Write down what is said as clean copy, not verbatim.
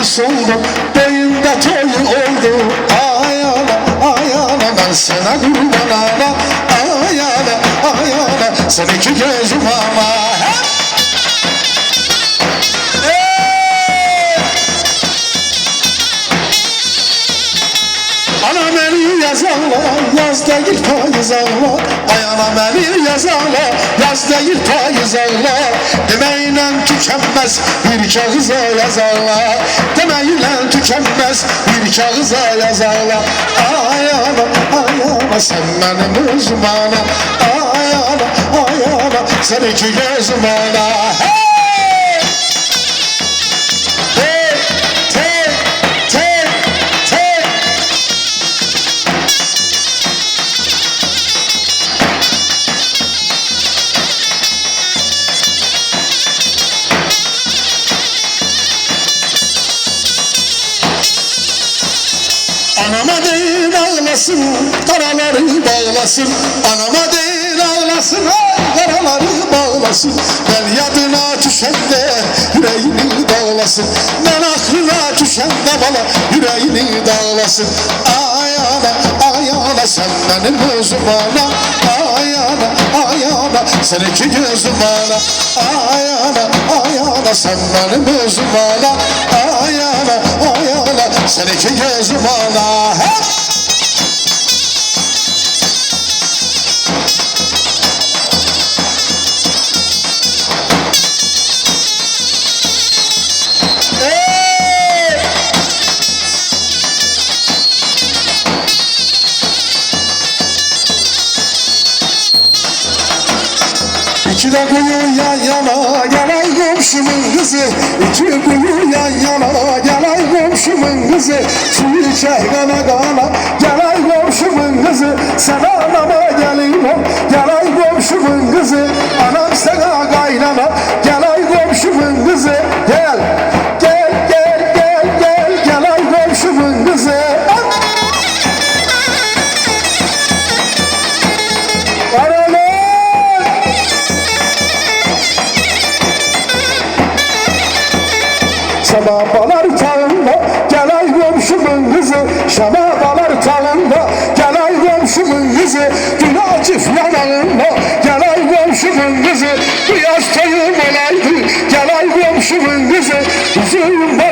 soldu, boyunda toyu oldu. Ay ana, ay ana, ben sana kurban ana. Ay ana, ay ana, sen iki gözüm ama. Ana beni yazarlar, yaz değil payız ağlar. Ay ana beni yazarlar, yaz değil payız ağlar. Demeyle tükenmez bir kağıza yazarlar. Demeyle tükenmez bir kağıza yazarlar. Ay ana, ay ana, sen benim özüm ana. Ay ana, ay ana, sen iki gözüm ana. Anama değil ağlasın, karaları bağlasın. Anama değil ağlasın, karaları bağlasın. Ben yadına düşende yüreğini dağlasın. Ben aklına düşende bana yüreğini dağlasın. Ay ana, ay ana, sen benim özüm ana. Ay ana, ay ana, sen iki gözüm ana. Ay ana, ay ana, sen benim özüm ana. Ay ana, ay ana, sen iki gözüm ana. İki de kuyu yan yana, yanay komşumun kızı. İki kuyu yan yana, yanay komşumun kızı. Suyu çay kana kana, yanay komşumun kızı. Sen anama gelin ol, yanay komşumun kızı. Anam sana kaynana, yanay komşumun kızı. Gel, gel, gel, gel, gel, yanay komşumun kızı. Şamabalar tağında, gel ay komşumun kızı. Şamabalar tağında, gel ay komşumun kızı. Günacif yanağında, gel ay komşumun kızı. Bu yaz toyum olaydı, gel ay komşumun kızı. Huzurumda